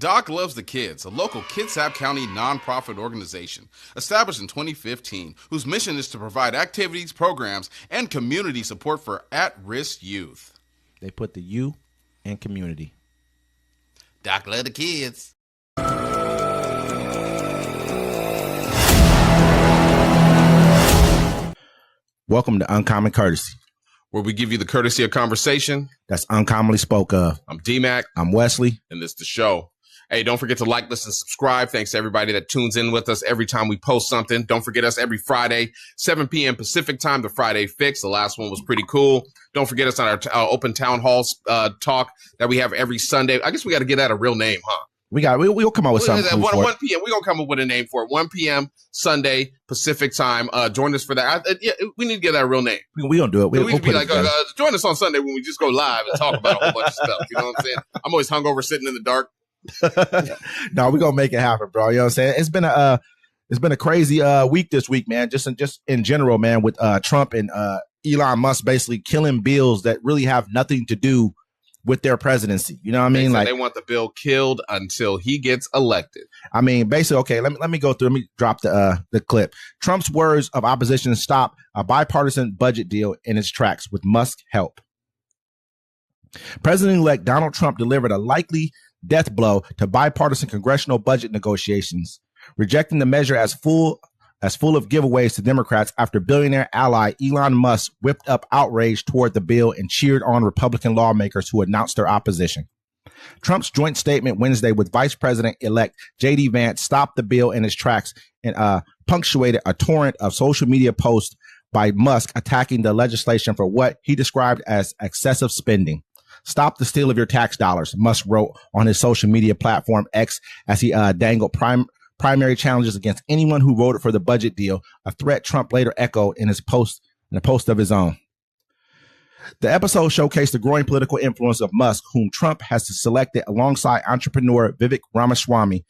Doc Loves the Kids, a local Kitsap County nonprofit organization established in 2015, whose mission is to provide activities, programs, and community support for at-risk youth. They put the U in community. Doc Loves the Kids. Welcome to Uncommon Courtesy, where we give you the courtesy of conversation that's uncommonly spoke of. I'm D-Mac. I'm Wesley. And this is the show. Hey, don't forget to like, listen, subscribe. Thanks to everybody that tunes in with us every time we post something. Don't forget us every Friday, 7 p.m. Pacific time, the Friday Fix. The last one was pretty cool. Don't forget us on our open town halls talk that we have every Sunday. I guess we got to get that a real name, huh? We'll come up with something. 1 p.m. We're going to come up with a name for it. 1 p.m. Sunday Pacific time. Join us for that. We need to get that a real name. We're going to do it. We'll be like, join us on Sunday when we just go live and talk about a whole bunch of stuff. You know what I'm saying? I'm always hungover sitting in the dark. No, we're going to make it happen, bro. You know what I'm saying? It's been a crazy week this week, man. Just in general, man, with Trump and Elon Musk basically killing bills that really have nothing to do with their presidency. You know what I mean? Like, they want the bill killed until he gets elected. I mean, basically, okay, let me go through. Let me drop the clip. Trump's words of opposition stop a bipartisan budget deal in its tracks with Musk help. President-elect Donald Trump delivered a likely death blow to bipartisan congressional budget negotiations, rejecting the measure as full of giveaways to Democrats after billionaire ally Elon Musk whipped up outrage toward the bill and cheered on Republican lawmakers who announced their opposition. Trump's joint statement Wednesday with Vice President-elect J.D. Vance stopped the bill in its tracks and punctuated a torrent of social media posts by Musk attacking the legislation for what he described as excessive spending. Stop the steal of your tax dollars, Musk wrote on his social media platform X as he dangled primary challenges against anyone who voted for the budget deal, a threat Trump later echoed in a post of his own. The episode showcased the growing political influence of Musk, whom Trump has selected alongside entrepreneur Vivek Ramaswamy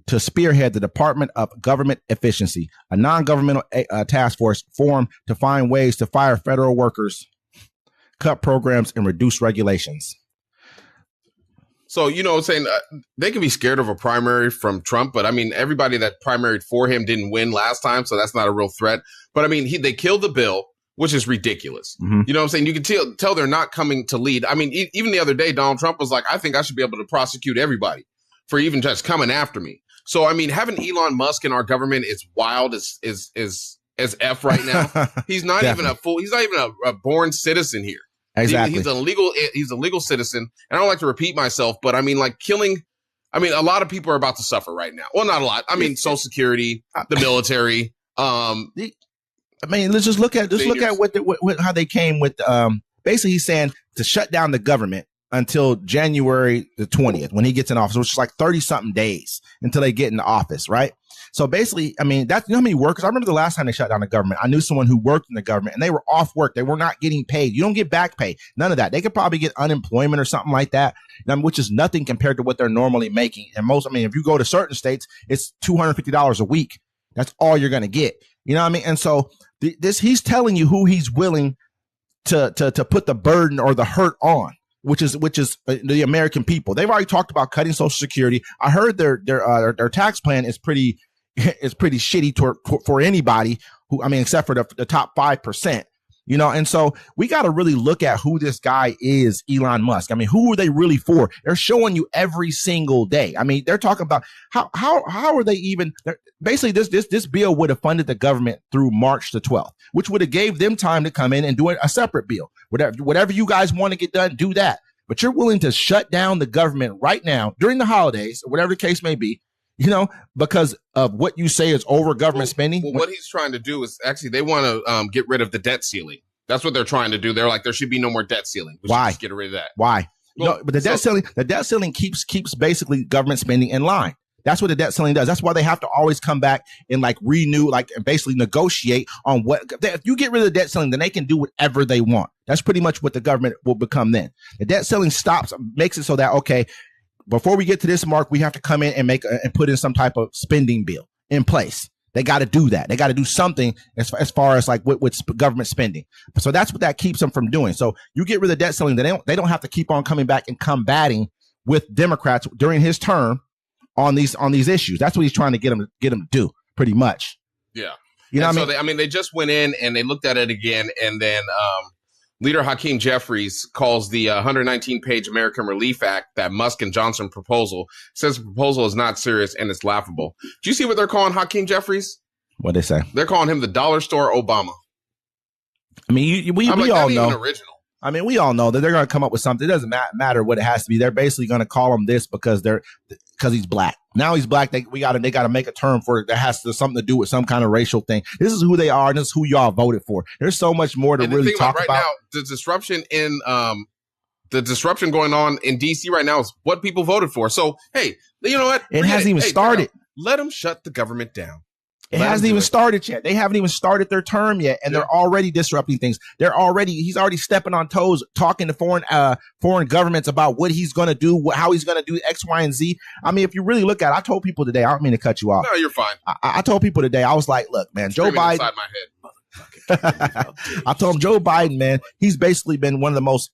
to spearhead the Department of Government Efficiency, a non-governmental task force formed to find ways to fire federal workers, cut programs, and reduce regulations. So, you know what I'm saying? They can be scared of a primary from Trump, but I mean, everybody that primaried for him didn't win last time, so that's not a real threat. But I mean, they killed the bill, which is ridiculous. Mm-hmm. You know what I'm saying? You can tell they're not coming to lead. I mean, even the other day, Donald Trump was like, I think I should be able to prosecute everybody for even just coming after me. So, I mean, having Elon Musk in our government is wild as F right now. He's not even a born citizen here. Exactly. He's a legal citizen. And I don't like to repeat myself, but I mean, like a lot of people are about to suffer right now. Well, not a lot. I mean, Social Security, the military. I mean, let's just look at how they came with, basically he's saying to shut down the government until January the 20th when he gets in office, which is like 30 something days until they get in the office. Right. So basically, I mean, that's, you know how many workers, I remember the last time they shut down the government, I knew someone who worked in the government and they were off work. They were not getting paid. You don't get back pay. None of that. They could probably get unemployment or something like that, which is nothing compared to what they're normally making. And if you go to certain states, it's $250 a week. That's all you're going to get. You know what I mean? And so he's telling you who he's willing to put the burden or the hurt on, which is the American people. They've already talked about cutting Social Security. I heard their tax plan is pretty shitty for anybody who, I mean, except for the top 5%, you know? And so we got to really look at who this guy is, Elon Musk. I mean, who are they really for? They're showing you every single day. I mean, they're talking about how are they even basically this bill would have funded the government through March the 12th, which would have gave them time to come in and do a separate bill. Whatever you guys want to get done, do that. But you're willing to shut down the government right now during the holidays, or whatever the case may be, you know, because of what you say is over government spending. Well, what he's trying to do is actually they want to get rid of the debt ceiling. That's what they're trying to do. They're like, there should be no more debt ceiling. Why? Just get rid of that. Why? Well, no, but the debt ceiling keeps basically government spending in line. That's what the debt ceiling does. That's why they have to always come back and like renew, like and basically negotiate on what. If you get rid of the debt ceiling, then they can do whatever they want. That's pretty much what the government will become then. The debt ceiling makes it so that, okay, before we get to this mark, we have to come in and put in some type of spending bill in place. They got to do that. They got to do something as far as like with government spending. So that's what that keeps them from doing. So you get rid of the debt ceiling, they don't have to keep on coming back and combating with Democrats during his term on these issues. That's what he's trying to get them to do, pretty much. Yeah. You know what so I mean? They just went in and they looked at it again, and then Leader Hakeem Jeffries calls the 119-page American Relief Act, that Musk and Johnson proposal, says the proposal is not serious and it's laughable. Do you see what they're calling Hakeem Jeffries? What'd they say? They're calling him the dollar store Obama. I mean, we all know. Original. I mean, we all know that they're going to come up with something. It doesn't matter what it has to be. They're basically going to call him this because he's black. Now he's black. They got to make a term for it that has something to do with some kind of racial thing. This is who they are. And this is who y'all voted for. There's so much more to really talk about. Right now, the disruption going on in DC right now is what people voted for. So, hey, you know what? It hasn't even started. Let them shut the government down. It hasn't even started yet. They haven't even started their term yet, and they're already disrupting things. He's already stepping on toes, talking to foreign governments about what he's going to do, how he's going to do X, Y, and Z. I mean, if you really look at it, I told people today, I don't mean to cut you off. No, you're fine. I told people today, I was like, look, man, Joe Biden. Inside my head. I told him, Joe Biden, man, he's basically been one of the most,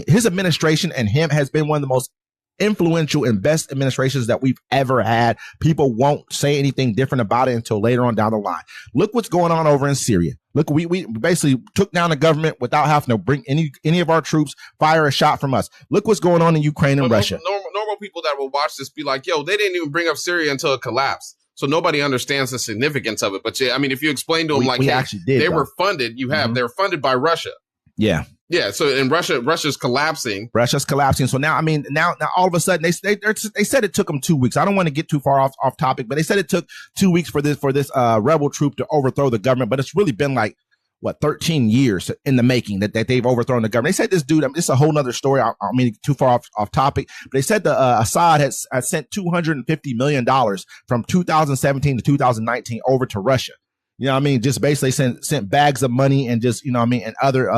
his administration and him has been one of the most influential and best administrations that we've ever had. People won't say anything different about it until later on down the line. Look what's going on over in Syria. Look, we basically took down the government without having to bring any of our troops, fire a shot from us. Look what's going on in Ukraine and Russia. Normal people that will watch this be like, yo, they didn't even bring up Syria until it collapsed. So nobody understands the significance of it. But I mean, if you explain to them they were funded, they were funded by Russia. Yeah. Yeah, so in Russia's collapsing. So now, now all of a sudden they said it took them 2 weeks. I don't want to get too far off topic, but they said it took 2 weeks for this rebel troop to overthrow the government. But it's really been 13 years in the making that they've overthrown the government. They said this dude, this is a whole nother story. I don't mean too far off topic, but they said the Assad has sent $250 million from 2017 to 2019 over to Russia. You know what I mean? Just basically sent bags of money and just, you know what I mean, and other,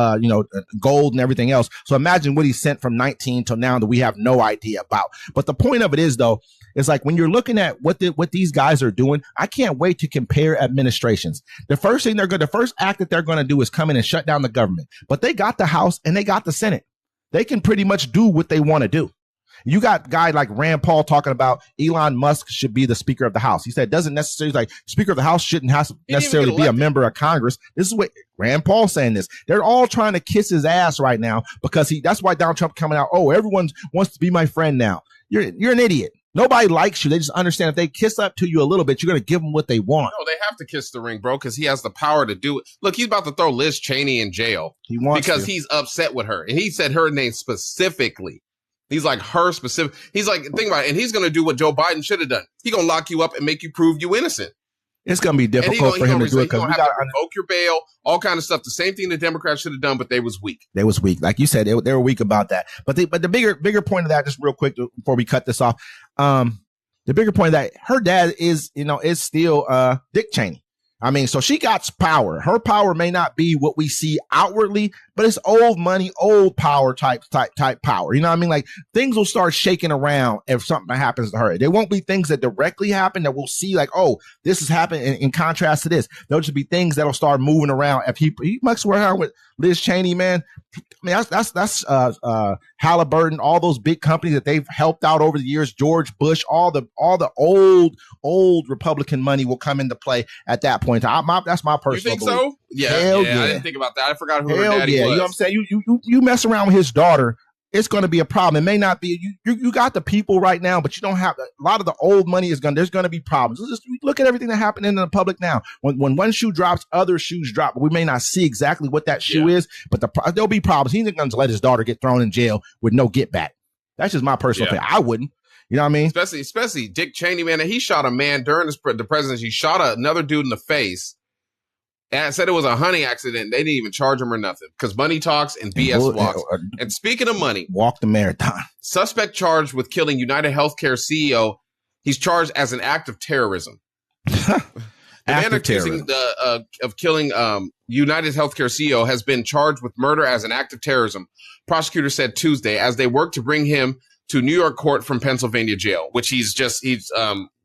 gold and everything else. So imagine what he sent from 19 till now that we have no idea about. But the point of it is, though, it's like when you're looking at what these guys are doing, I can't wait to compare administrations. The first act that they're going to do is come in and shut down the government. But they got the House and they got the Senate. They can pretty much do what they want to do. You got a guy like Rand Paul talking about Elon Musk should be the Speaker of the House. He said doesn't necessarily Speaker of the House shouldn't necessarily be a member of Congress. This is what Rand Paul saying this. They're all trying to kiss his ass right now because that's why Donald Trump coming out. Oh, everyone wants to be my friend now. You're an idiot. Nobody likes you. They just understand if they kiss up to you a little bit, you're going to give them what they want. No, they have to kiss the ring, bro, because he has the power to do it. Look, he's about to throw Liz Cheney in jail. He wants because he's upset with her. And he said her name specifically. He's like her specific. He's like, think about it. And he's going to do what Joe Biden should have done. He's going to lock you up and make you prove you innocent. It's going to be difficult for him to do it because we got to revoke your bail, all kind of stuff. The same thing the Democrats should have done, but they was weak. They was weak. Like you said, they were weak about that. But the bigger point of that, just real quick before we cut this off, the bigger point of that, her dad is still Dick Cheney. So she got power. Her power may not be what we see outwardly, but it's old money, old power type power. You know what I mean? Like things will start shaking around if something happens to her. There won't be things that directly happen that we'll see like, oh, this is happening in contrast to this. There'll just be things that'll start moving around. If he mucks around with Liz Cheney, man, that's Halliburton, all those big companies that they've helped out over the years, George Bush, all the old Republican money will come into play at that point. That's my personal belief. So? Yeah, I didn't think about that. I forgot who her daddy was. You know what I'm saying? You mess around with his daughter, it's going to be a problem. It may not be you got the people right now, but you don't have a lot of the old money there's going to be problems. Just look at everything that happened in the public now. When one shoe drops, other shoes drop. We may not see exactly what that shoe is, but there'll be problems. He's not going to let his daughter get thrown in jail with no get back. That's just my personal opinion. I wouldn't. You know what I mean? Especially Dick Cheney, man. He shot a man during the presidency. He shot another dude in the face. And said it was a hunting accident. They didn't even charge him or nothing because money talks and BS walks. And speaking of money, walk the marathon. Suspect charged with killing United Healthcare CEO. He's charged as an act of terrorism. The man accusing of killing United Healthcare CEO has been charged with murder as an act of terrorism. Prosecutors said Tuesday as they work to bring him to New York court from Pennsylvania jail, which he's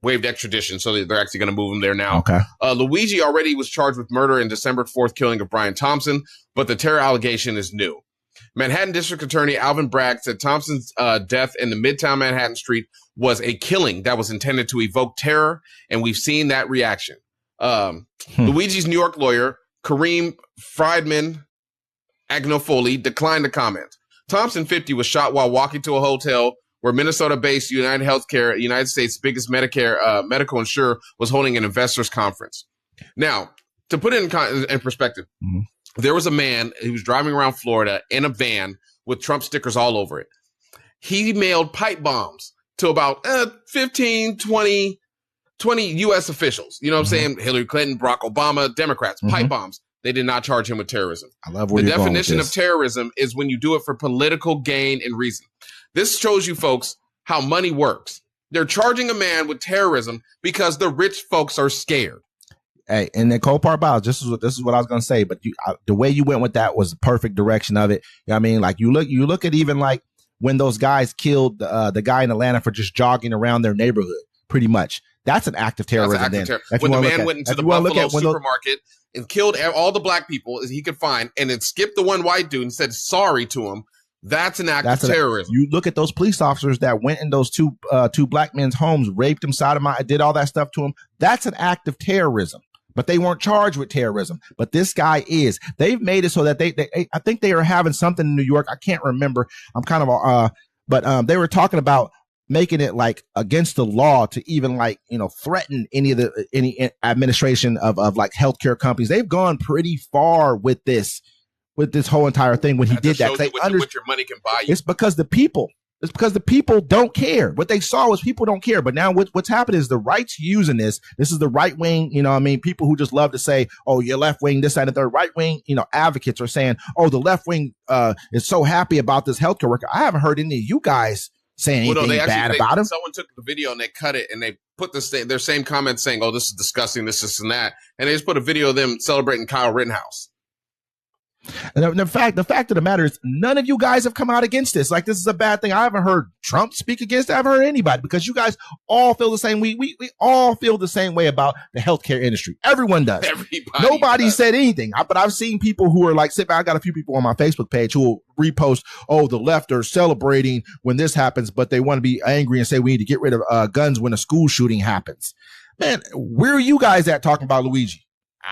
waived extradition, so they're actually going to move him there now. Okay. Luigi already was charged with murder in December 4th killing of Brian Thompson, but the terror allegation is new. Manhattan District Attorney Alvin Bragg said Thompson's death in the Midtown Manhattan street was a killing that was intended to evoke terror, and we've seen that reaction. Luigi's New York lawyer, Kareem Friedman Agnofoli, declined to comment. Thompson, 50, was shot while walking to a hotel where Minnesota-based United Healthcare, the United States' biggest Medicare medical insurer, was holding an investors conference. Now, to put it in perspective, there was a man who was driving around Florida in a van with Trump stickers all over it. He mailed pipe bombs to about 15, 20 U.S. officials. You know what I'm saying? Hillary Clinton, Barack Obama, Democrats, pipe bombs. They did not charge him with terrorism. I love where the you're going with definition this. of terrorism is when you do it for political gain and reason. This shows you, folks, how money works. They're charging a man with terrorism because the rich folks are scared. Hey, and the cold part about it, this is what I was going to say, but the way you went with that was the perfect direction of it. You know what I mean? Like you look at even like when those guys killed the guy in Atlanta for just jogging around their neighborhood, pretty much. That's an act of terrorism. When the man went into the Buffalo supermarket and killed all the black people he could find and then skipped the one white dude and said sorry to him, that's an act of terrorism. You look at those police officers that went in those two black men's homes, raped them, sodomized, did all that stuff to them. That's an act of terrorism. But they weren't charged with terrorism. But this guy is. They've made it so that they I think they are having something in New York. I can't remember. I'm kind of but they were talking about making it like against the law to even like, threaten any administration of like healthcare companies. They've gone pretty far with this whole entire thing when he did that. What your money can buy you. It's because the people don't care. What they saw was people don't care. But now what's happened is the right's using this. This is the right wing, people who just love to say, oh, you're left wing, this, that, and the right wing, advocates are saying, oh, the left wing is so happy about this healthcare worker. I haven't heard any of you guys saying anything bad about him. Someone took the video and they cut it and they put their same comments saying, oh, this is disgusting, this and that. And they just put a video of them celebrating Kyle Rittenhouse. And the fact of the matter is none of you guys have come out against this. Like, this is a bad thing. I haven't heard Trump speak against it. I haven't heard anybody, because you guys all feel the same. We all feel the same way about the healthcare industry. Everyone does. Nobody said anything. But I've seen people who are like, I got a few people on my Facebook page who will repost, oh, the left are celebrating when this happens, but they want to be angry and say we need to get rid of guns when a school shooting happens. Man, where are you guys at talking about Luigi?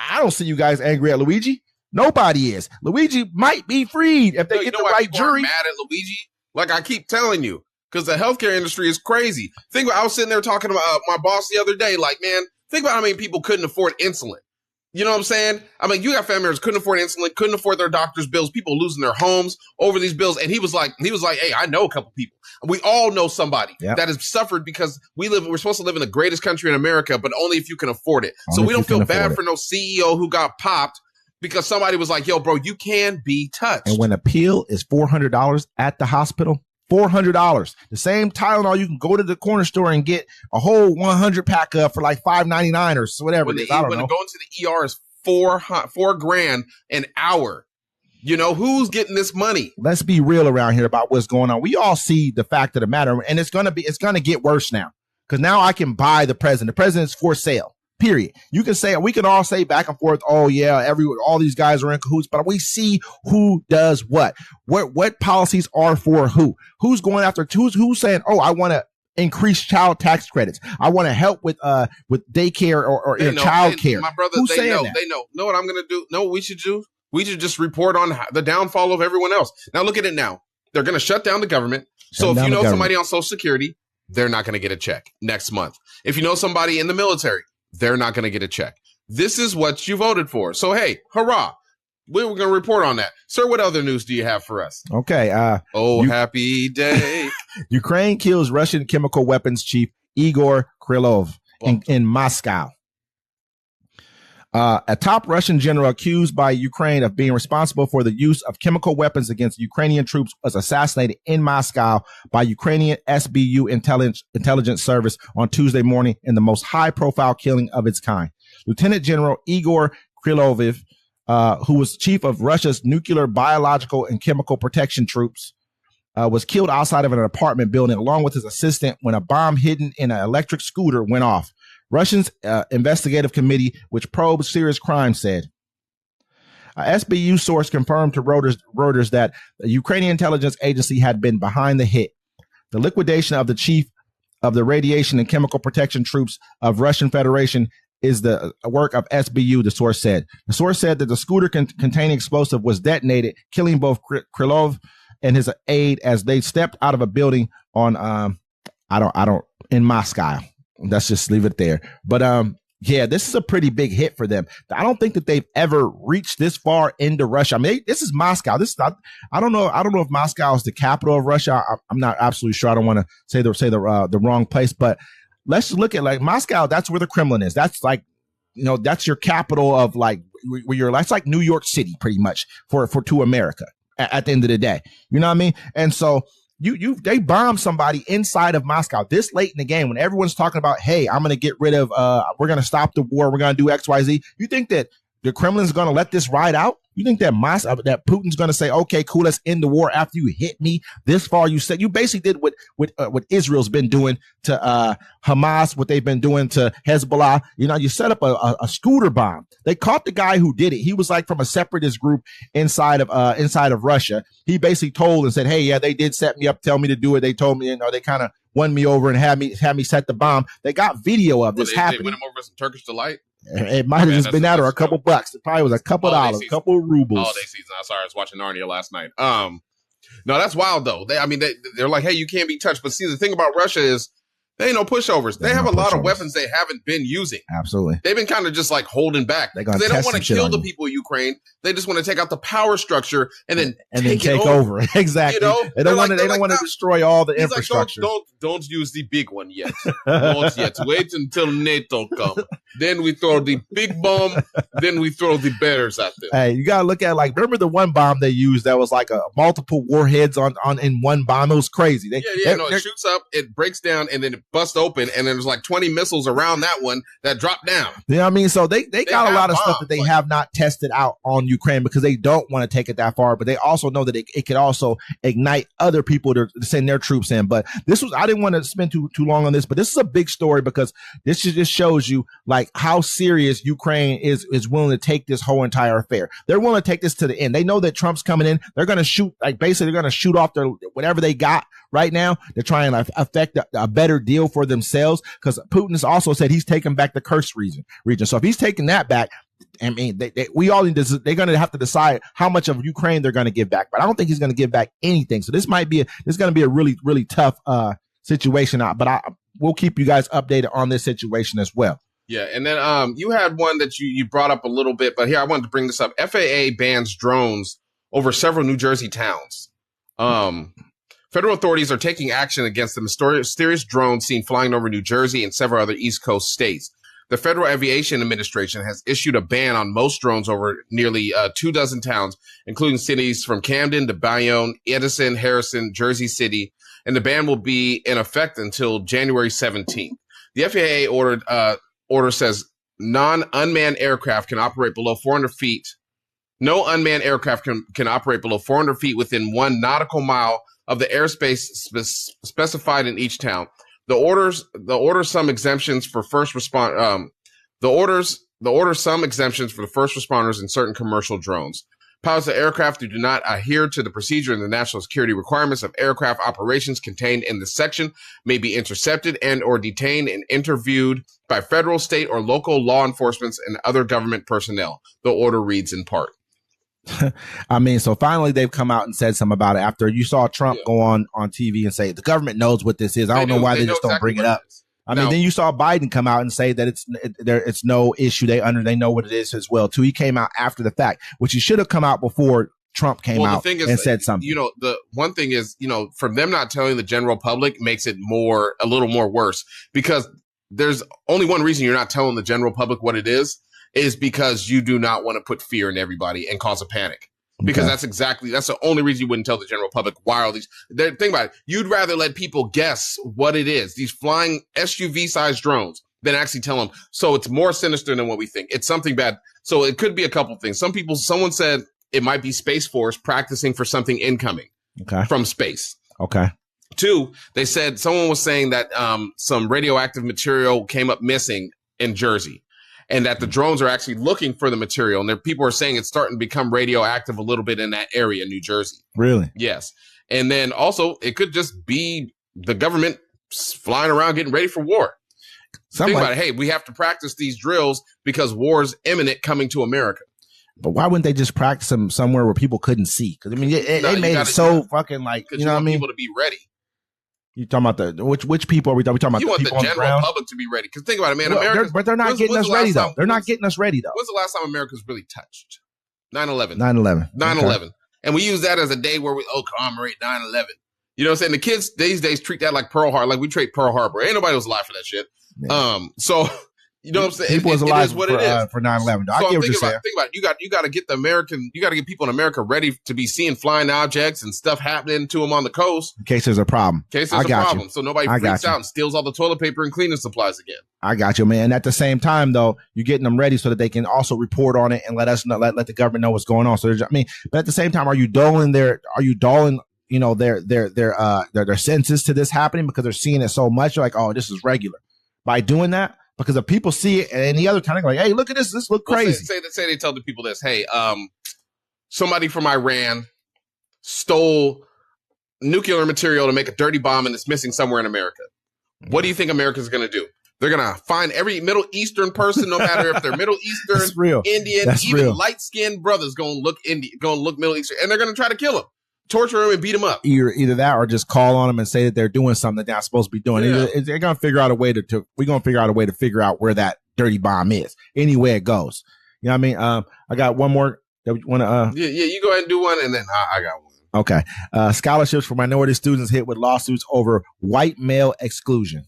I don't see you guys angry at Luigi. Nobody is. Luigi might be freed if they get the right jury. Mad at Luigi, like I keep telling you, because the healthcare industry is crazy. I was sitting there talking about my boss the other day. Like, man, think about how many people couldn't afford insulin. You know what I'm saying? I mean, you got family members couldn't afford insulin, couldn't afford their doctor's bills. People losing their homes over these bills. And he was like, hey, I know a couple people. We all know somebody that has suffered because we're supposed to live in the greatest country in America, but only if you can afford it. So we don't feel bad for no CEO who got popped because somebody was like, yo, bro, you can be touched. And when a pill is $400 at the hospital, $400. The same Tylenol, you can go to the corner store and get a whole 100 pack up for like $5.99 or whatever it is. I don't know. When going to the ER is $4,000 an hour. You know, who's getting this money? Let's be real around here about what's going on. We all see the fact of the matter, and it's going to get worse now, because now I can buy the president. The president's for sale. Period. We can all say back and forth, oh yeah, all these guys are in cahoots, but we see who does what policies are for who's going after, who's saying, oh, I want to increase child tax credits. I want to help with daycare or child care. My brother, they know what I'm going to do. Know what we should do? We should just report on the downfall of everyone else. Now look at it now. They're going to shut down the government. So if you know somebody on Social Security, they're not going to get a check next month. If you know somebody in the military, they're not going to get a check. This is what you voted for. So, hey, hurrah. We were going to report on that. Sir, what other news do you have for us? Okay. Happy day. Ukraine kills Russian chemical weapons chief Igor Krylov in Moscow. A top Russian general accused by Ukraine of being responsible for the use of chemical weapons against Ukrainian troops was assassinated in Moscow by Ukrainian SBU intelligence service on Tuesday morning in the most high-profile killing of its kind. Lieutenant General Igor Krylov, who was chief of Russia's nuclear, biological, and chemical protection troops, was killed outside of an apartment building along with his assistant when a bomb hidden in an electric scooter went off. Russia's investigative committee, which probes serious crime, said. SBU source confirmed to Reuters that the Ukrainian intelligence agency had been behind the hit. The liquidation of the chief of the radiation and chemical protection troops of Russian Federation is the work of SBU, the source said. The source said that the scooter containing explosive was detonated, killing both Krylov and his aide as they stepped out of a building on in Moscow. Let's just leave it there. But yeah, this is a pretty big hit for them. I don't think that they've ever reached this far into Russia. I mean, this is Moscow. This is not, I don't know if Moscow is the capital of Russia. I'm not absolutely sure. I don't want to say the wrong place, but let's look at like Moscow. That's where the Kremlin is. That's like, that's your capital of like where you're. That's like New York City, pretty much to America at the end of the day. You know what I mean? And so they bombed somebody inside of Moscow this late in the game when everyone's talking about, hey, I'm going to get rid of, we're going to stop the war. We're going to do X, Y, Z. You think that the Kremlin's going to let this ride out? You think that that Putin's going to say, okay, cool, let's end the war after you hit me this far? You said you basically did what Israel's been doing to Hamas, what they've been doing to Hezbollah. You set up a scooter bomb. They caught the guy who did it. He was like from a separatist group inside of Russia. He basically told and said, hey, yeah, they did set me up, tell me to do it. They told me, they kind of won me over and had me set the bomb. They got video of this happening. They went him over some Turkish delight. It might have just been that or a couple bucks. It probably was a couple dollars, a couple rubles. Holiday season. I'm sorry, I was watching Narnia last night. No, that's wild though. They're like, hey, you can't be touched. But see, the thing about Russia is they ain't no pushovers. They have a lot of weapons they haven't been using. Absolutely. They've been kind of just like holding back because they don't want to kill the people of Ukraine. They just want to take out the power structure and then take over. Exactly. They don't want to destroy all the infrastructure. Like, don't use the big one yet. Not yet. Wait until NATO come. Then we throw the big bomb. Then we throw the bears at them. Hey, you gotta look at remember the one bomb they used that was like a multiple warheads on in one bomb. It was crazy. It shoots up, it breaks down, and then it busts open, and then there's like 20 missiles around that one that drop down. You know what I mean? So they got a lot of stuff that they have not tested out on Ukraine because they don't want to take it that far, but they also know that it could also ignite other people to send their troops in. But I didn't want to spend too long on this, but this is a big story because this just shows you like how serious Ukraine is willing to take this whole entire affair. They're willing to take this to the end. They know that Trump's coming in. They're going to shoot, they're going to shoot off their whatever they got right now. They're trying to affect a better deal for themselves because Putin has also said he's taking back the Kursk region. So if he's taking that back, I mean, they're going to have to decide how much of Ukraine they're going to give back. But I don't think he's going to give back anything. So this going to be a really, really tough situation. But we'll keep you guys updated on this situation as well. Yeah, and then you had one that you brought up a little bit, but here I wanted to bring this up. FAA bans drones over several New Jersey towns. Federal authorities are taking action against the mysterious drone seen flying over New Jersey and several other East Coast states. The Federal Aviation Administration has issued a ban on most drones over nearly 24 towns, including cities from Camden to Bayonne, Edison, Harrison, Jersey City, and the ban will be in effect until January 17th. The FAA order says non-unmanned aircraft can operate below 400 feet. No unmanned aircraft can operate below 400 feet within 1 nautical mile of the airspace specified in each town. The orders some exemptions for first respond. The orders some exemptions for the first responders in certain commercial drones. Pilots of aircraft who do not adhere to the procedure and the national security requirements of aircraft operations contained in this section may be intercepted and or detained and interviewed by federal, state, or local law enforcement and other government personnel. The order reads in part. I mean, so finally they've come out and said something about it after you saw Trump go on TV and say the government knows what this is. I don't know why they just don't bring it up. I mean, then you saw Biden come out and say that it's no issue. They know what it is as well too. He came out after the fact, which he should have come out before Trump came out and said something. The one thing is, from them not telling the general public makes it a little more worse because there's only one reason you're not telling the general public what it is because you do not want to put fear in everybody and cause a panic. Because that's the only reason you wouldn't tell the general public why all these. Think about it. You'd rather let people guess what it is, these flying SUV-sized drones, than actually tell them. So it's more sinister than what we think. It's something bad. So it could be a couple things. Someone said it might be Space Force practicing for something incoming from space. Okay. 2, they said someone was saying that some radioactive material came up missing in Jersey. and that the drones are actually looking for the material. And there, people are saying it's starting to become radioactive a little bit in that area, New Jersey. Really? Yes. And then also it could just be the government flying around getting ready for war. Think about it. Hey, we have to practice these drills because war is imminent coming to America. But why wouldn't they just practice them somewhere where people couldn't see? Because I mean, they made it so fucking like, you know what I mean? People to be ready. You talking about which people are we talking about? You want the general public to be ready. Because think about it, man. America, but they're not getting us ready though. They're not getting us ready though. When's the last time America's really touched? 9/11. 9/11. 9/11. Okay. And we use that as a day where we commemorate 9/11. You know what I'm saying? The kids these days treat that like Pearl Harbor, like we treat Pearl Harbor. Ain't nobody was alive for that shit. Yeah. So you know what I'm saying? People was alive for 9/11. I get what you're saying. Think about it. You got to get get people in America ready to be seeing flying objects and stuff happening to them on the coast. In case there's a problem. So nobody freaks out and steals all the toilet paper and cleaning supplies again. I got you, man. And at the same time, though, you're getting them ready so that they can also report on it and let us know, let the government know what's going on. So but at the same time, are you dulling their senses to this happening because they're seeing it so much? You're like, oh, this is regular. By doing that, because if people see it and any other kind of like, hey, look at this look crazy. Say they tell the people this, hey, somebody from Iran stole nuclear material to make a dirty bomb and it's missing somewhere in America. What do you think America's going to do? They're going to find every Middle Eastern person, no matter if they're Middle Eastern, Indian, even light-skinned brothers going to look Middle Eastern, and they're going to try to kill them, torture them, and beat them up. Either that or just call on them and say that they're doing something that they're not supposed to be doing. Yeah. They're going to figure out a way we're going to figure out a way to figure out where that dirty bomb is, any way it goes. You know what I mean? I got one more that we want to. Yeah, you go ahead and do one, and then I got one. Okay. Scholarships for minority students hit with lawsuits over white male exclusion.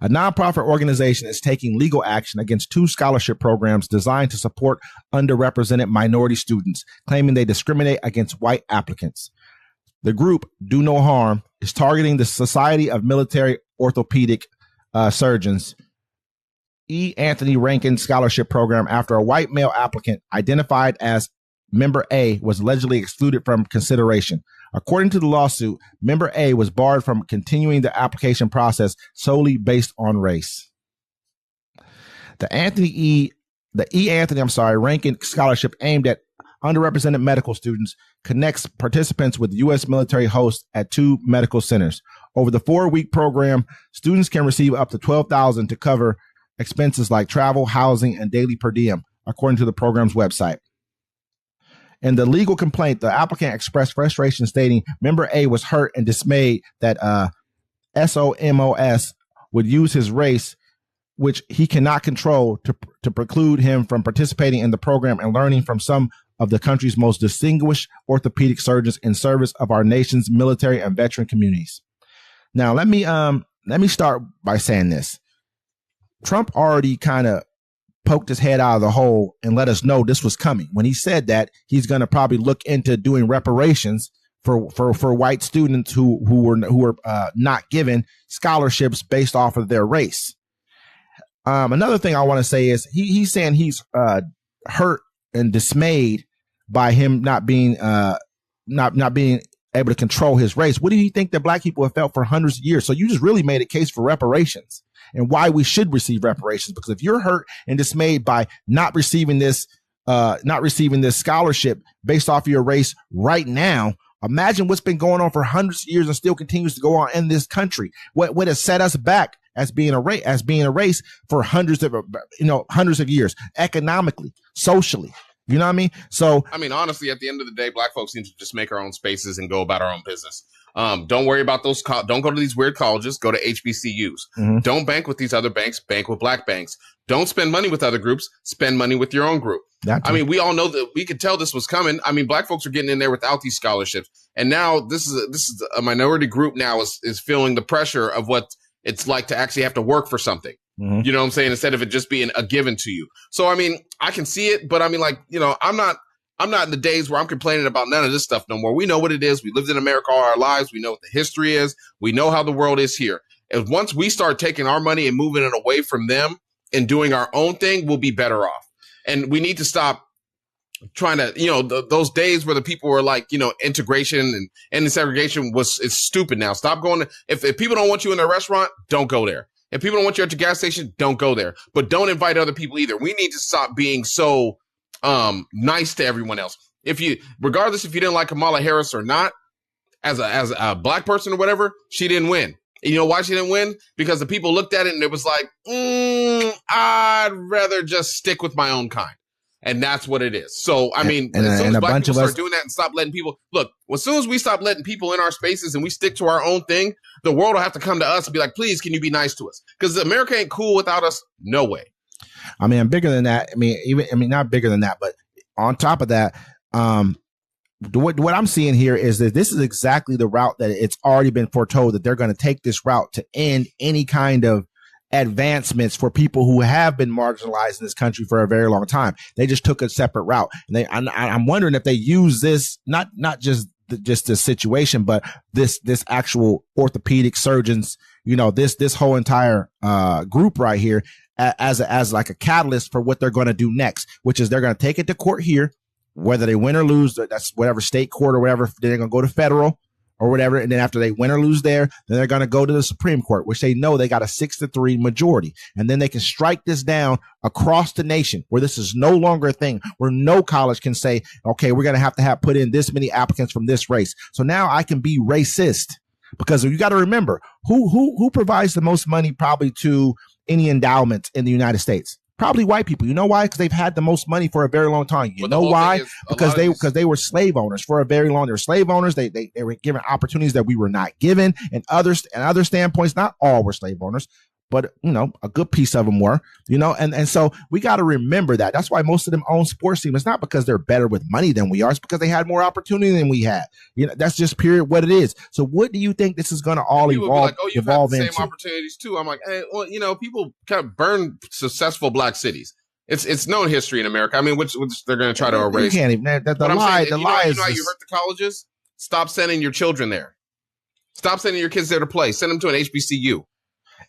A nonprofit organization is taking legal action against 2 scholarship programs designed to support underrepresented minority students, claiming they discriminate against white applicants. The group, Do No Harm, is targeting the Society of Military Orthopedic Surgeons E. Anthony Rankin Scholarship Program after a white male applicant identified as Member A was allegedly excluded from consideration. According to the lawsuit, Member A was barred from continuing the application process solely based on race. The E. Anthony Rankin Scholarship aimed at underrepresented medical students connects participants with U.S. military hosts at 2 medical centers. Over the 4-week program, students can receive up to $12,000 to cover expenses like travel, housing, and daily per diem, according to the program's website. In the legal complaint, the applicant expressed frustration, stating Member A was hurt and dismayed that SOMOS would use his race, which he cannot control, to preclude him from participating in the program and learning from some of the country's most distinguished orthopedic surgeons in service of our nation's military and veteran communities. Now, let me start by saying this. Trump already kind of poked his head out of the hole and let us know this was coming when he said that he's going to probably look into doing reparations for white students who were not given scholarships based off of their race. Another thing I want to say is he's saying he's hurt and dismayed by him not being able to control his race. What do you think that black people have felt for hundreds of years? So you just really made a case for reparations and why we should receive reparations. Because if you're hurt and dismayed by not receiving this scholarship based off of your race right now, imagine what's been going on for hundreds of years and still continues to go on in this country. What has set us back as being a race for hundreds of years, economically, socially. You know what I mean? So, I mean, honestly, at the end of the day, black folks need to just make our own spaces and go about our own business. Don't worry about those. Don't go to these weird colleges. Go to HBCUs. Mm-hmm. Don't bank with these other banks. Bank with black banks. Don't spend money with other groups. Spend money with your own group. I mean, we all know that we could tell this was coming. I mean, black folks are getting in there without these scholarships, and now this is a minority group now is feeling the pressure of what it's like to actually have to work for something. Mm-hmm. You know what I'm saying? Instead of it just being a given to you. So, I mean, I can see it, but I mean, like, you know, I'm not in the days where I'm complaining about none of this stuff no more. We know what it is. We lived in America all our lives. We know what the history is. We know how the world is here. And once we start taking our money and moving it away from them and doing our own thing, we'll be better off. And we need to stop trying to, you know, those days where the people were like, you know, integration and segregation is stupid now. Stop going if people don't want you in their restaurant, don't go there. If people don't want you at your gas station, don't go there. But don't invite other people either. We need to stop being so nice to everyone else. Regardless if you didn't like Kamala Harris or not, as a black person or whatever, she didn't win. And you know why she didn't win? Because the people looked at it and it was like, I'd rather just stick with my own kind. And that's what it is. So, I mean, as soon as black people start doing that and stop letting people, look, as soon as we stop letting people in our spaces and we stick to our own thing, the world will have to come to us and be like, please, can you be nice to us? Because America ain't cool without us. No way. I mean, I'm bigger than that. Not bigger than that, but on top of that, what I'm seeing here is that this is exactly the route that it's already been foretold that they're going to take this route to end any kind of advancements for people who have been marginalized in this country for a very long time. They just took a separate route, and I'm wondering if they use this not just this situation, but this actual orthopedic surgeons, this whole entire group right here as like a catalyst for what they're going to do next, which is they're going to take it to court here, whether they win or lose. That's whatever state court or whatever. They're going to go to federal or whatever. And then after they win or lose there, then they're going to go to the Supreme Court, which they know they got a 6-3 majority. And then they can strike this down across the nation where this is no longer a thing, where no college can say, okay, we're going to have put in this many applicants from this race. So now I can be racist, because you got to remember who provides the most money probably to any endowments in the United States. Probably white people. You know why? Because they've had the most money for a very long time. You know why? Because they were slave owners for a very long. They were slave owners. They were given opportunities that we were not given, and other standpoints. Not all were slave owners, but a good piece of them were. And so we got to remember that. That's why most of them own sports teams. It's not because they're better with money than we are. It's because they had more opportunity than we had. That's just period what it is. So what do you think this is going to all evolve? You've had the same opportunities too. I'm like, hey, well, people kind of burn successful black cities. It's known history in America. I mean, which they're going to try to erase. You can't even. The lie is. You know how you hurt the colleges? Stop sending your children there. Stop sending your kids there to play. Send them to an HBCU.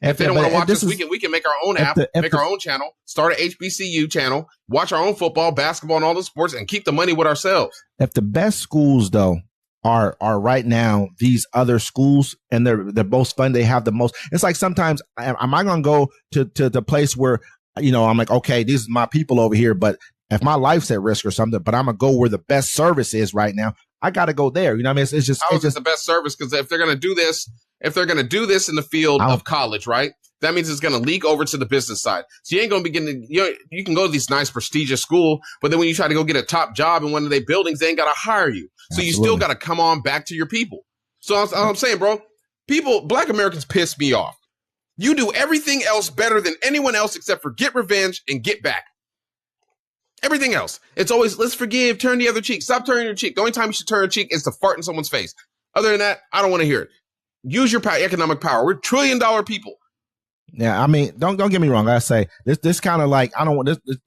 If they don't want to watch us, we can make our own app, make our own channel, start an HBCU channel, watch our own football, basketball, and all the sports, and keep the money with ourselves. If the best schools, though, are right now these other schools, and they're the most fun, they have the most. It's like sometimes, am I going to go to the place where, I'm like, okay, these are my people over here, but if my life's at risk or something, but I'm going to go where the best service is right now, I got to go there. You know what I mean? It's just the best service, because if they're going to do this, in the field of college, right, that means it's going to leak over to the business side. So you ain't going to be getting, you can go to these nice prestigious school, but then when you try to go get a top job in one of their buildings, they ain't got to hire you. So you still got to come on back to your people. So I'm saying, bro, black Americans piss me off. You do everything else better than anyone else except for get revenge and get back. Everything else. It's always, let's forgive, turn the other cheek. Stop turning your cheek. The only time you should turn a cheek is to fart in someone's face. Other than that, I don't want to hear it. Use your economic power. We're $1 trillion people. Yeah, I mean, don't get me wrong. I say this kind of like, I don't want this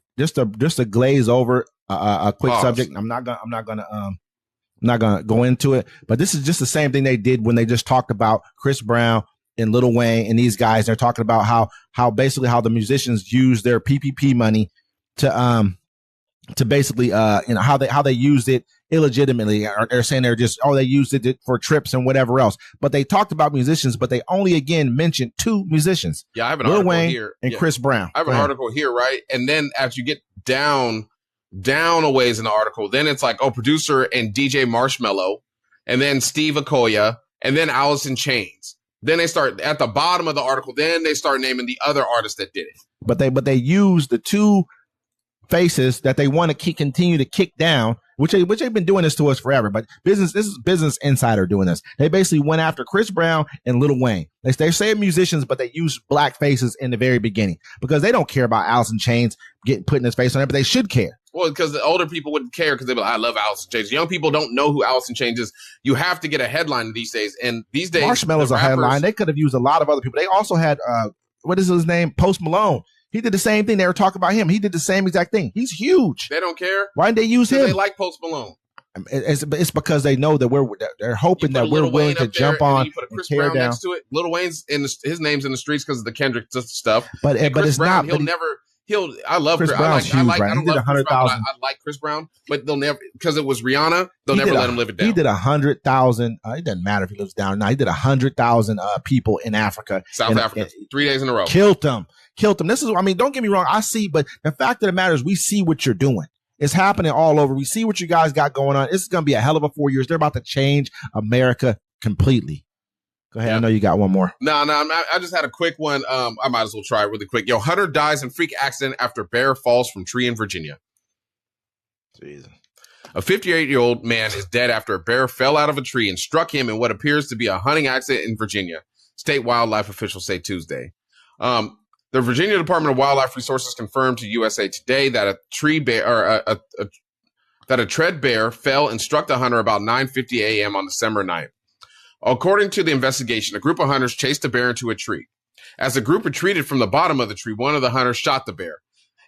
just to glaze over a quick subject. I'm not gonna go into it, but this is just the same thing they did when they just talked about Chris Brown and Lil Wayne and these guys. They're talking about how basically how the musicians use their PPP money to basically how they used it illegitimately. They're saying they used it for trips and whatever else. But they talked about musicians, but they only again mentioned 2 musicians. Yeah, I have an Lil article Wayne here and Chris Brown. I have an article here, right? And then as you get down a ways in the article, then it's like, producer and DJ Marshmello, and then Steve Akoya, and then Alice in Chains. Then they start at the bottom of the article. Then they start naming the other artists that did it. But they use the 2 faces that they want to continue to kick down, which they've been doing this to us forever. But this is Business Insider doing this. They basically went after Chris Brown and Lil Wayne. They say musicians, but they use black faces in the very beginning because they don't care about Alice in Chains putting his face on it, but they should care. Well, because the older people wouldn't care because they'd be like, I love Alice in Chains. Young people don't know who Alice in Chains is. You have to get a headline these days. And these days, Marshmello's a headline. They could have used a lot of other people. They also had, what is his name? Post Malone. He did the same thing. They were talking about him. He did the same exact thing. He's huge. They don't care. Why didn't they use him? They like Post Malone. It's because they know that they're hoping that we're willing to jump on and tear down. Next to it. Lil Wayne's his name's in the streets because of the Kendrick stuff. But it's Brown, not. He'll never. I love Chris Brown's huge, right? I don't love Chris Brown, I like Chris Brown, but they'll never, because it was Rihanna, they'll never let him live it down. He did 100,000. It doesn't matter if he lives down or not. He did 100,000 people in Africa, South Africa, 3 days in a row. Killed them. This is, I mean, don't get me wrong. I see, but the fact of the matter is, we see what you're doing. It's happening all over. We see what you guys got going on. This is going to be a hell of a 4 years. They're about to change America completely. Go ahead. Yeah. I know you got one more. No, I just had a quick one. I might as well try it really quick. Yo, hunter dies in freak accident after bear falls from tree in Virginia. Jesus. A 58-year-old man is dead after a bear fell out of a tree and struck him in what appears to be a hunting accident in Virginia. State wildlife officials say Tuesday. The Virginia Department of Wildlife Resources confirmed to USA Today that a tree bear or that a tread bear fell and struck the hunter about 9:50 a.m. on December 9th. According to the investigation, a group of hunters chased the bear into a tree. As the group retreated from the bottom of the tree, one of the hunters shot the bear,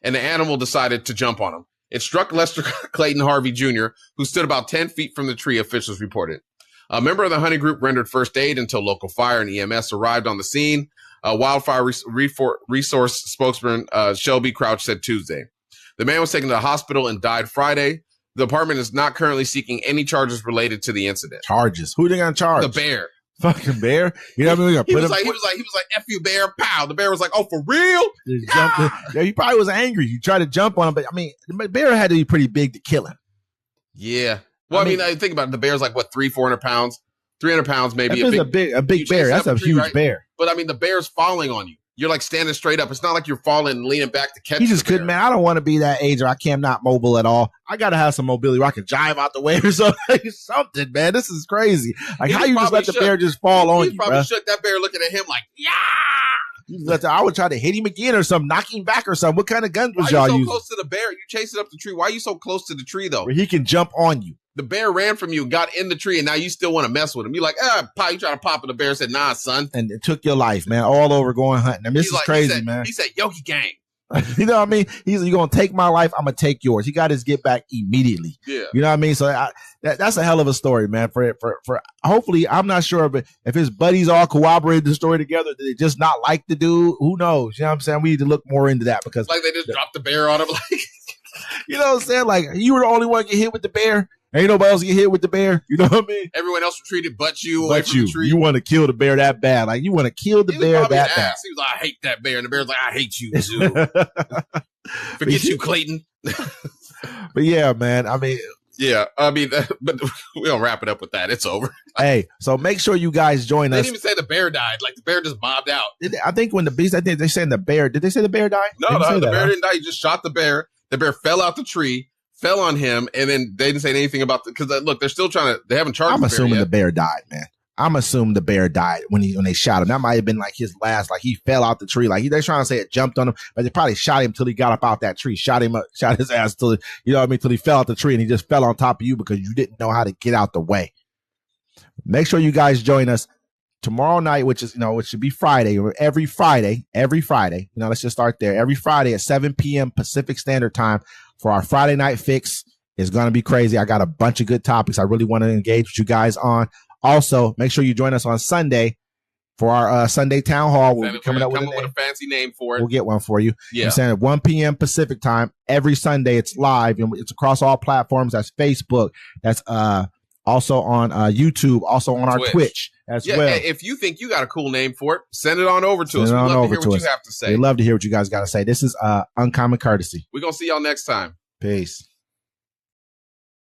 and the animal decided to jump on him. It struck Lester Clayton Harvey Jr., who stood about 10 feet from the tree, officials reported. A member of the hunting group rendered first aid until local fire and EMS arrived on the scene. Wildfire resource spokesman Shelby Crouch said Tuesday. The man was taken to the hospital and died Friday. The department is not currently seeking any charges related to the incident. Charges? Who they gonna charge? The bear. Fucking bear. You know what I mean? He was like, F you, bear, pow. The bear was like, oh, for real? Yeah, he probably was angry. You tried to jump on him, but I mean, the bear had to be pretty big to kill him. Yeah. Well, I mean, think about it. The bear's like, what, 300-400 pounds? 300 pounds, maybe. If it's a big bear, that's a huge bear. But I mean, the bear's falling on you. You're like standing straight up. It's not like you're falling and leaning back to catch. He just couldn't, man. I don't want to be that age, or I'm not mobile at all. I got to have some mobility where I can jive out the way or something, man. This is crazy. Like, how you just let the bear just fall on you, bro? He probably shook that bear looking at him like, yeah. I would try to hit him again or something, knock him back or something. What kind of guns was y'all using? Why are you so close to the bear? You chasing up the tree. Why are you so close to the tree, though? Where he can jump on you. The bear ran from you, got in the tree, and now you still want to mess with him. You're like, you try to pop it. The bear said, nah, son. And it took your life, man, all over going hunting. I mean, this is crazy, man. He said, Yogi gang. You know what I mean? He's like, you're going to take my life, I'm going to take yours. He got his get back immediately. Yeah. You know what I mean? So that's a hell of a story, man. For hopefully, I'm not sure, but if his buddies all corroborated the story together, did they just not like the dude? Who knows? You know what I'm saying? We need to look more into that because. Like they just dropped the bear on him. Like, you know what I'm saying? Like, you were the only one to get hit with the bear. Ain't nobody else get hit with the bear. You know what I mean? Everyone else retreated but you away from the tree. You want to kill the bear that bad. Like, you want to kill the bear that bad. He was like, I hate that bear. And the bear's like, I hate you too. Forget you, Clayton. But yeah, man. I mean, but we don't wrap it up with that. It's over. Hey, so make sure you guys join us. They didn't even say the bear died. Like, the bear just bobbed out. I think when the beast, I think they said the bear. Did they say the bear died? No, the bear didn't die. He just shot the bear. The bear fell out the tree, fell on him, and then they didn't say anything about because look, they're still trying to. They haven't charged. I'm assuming the bear died, man. I'm assuming the bear died when they shot him. That might have been like his last. Like, he fell out the tree. Like, they're trying to say it jumped on him, but they probably shot him till he got up out that tree. Shot him up, shot his ass till till he fell out the tree, and he just fell on top of you because you didn't know how to get out the way. Make sure you guys join us tomorrow night, which is which should be Friday. Every Friday. Let's just start there. Every Friday at 7 p.m. Pacific Standard Time for our Friday Night Fix. It's going to be crazy. I got a bunch of good topics I really want to engage with you guys on. Also, make sure you join us on Sunday for our Sunday Town Hall. We'll be coming up with a fancy name for it. We'll get one for you. Yeah. I'm saying at 1 p.m. Pacific Time every Sunday. It's live and it's across all platforms. That's Facebook. That's also on YouTube. Also on our Twitch as well. If you think you got a cool name for it, send it on over to us. We'd love to hear what you have to say. We'd love to hear what you guys got to say. This is Uncommon Courtesy. We're gonna see y'all next time. Peace.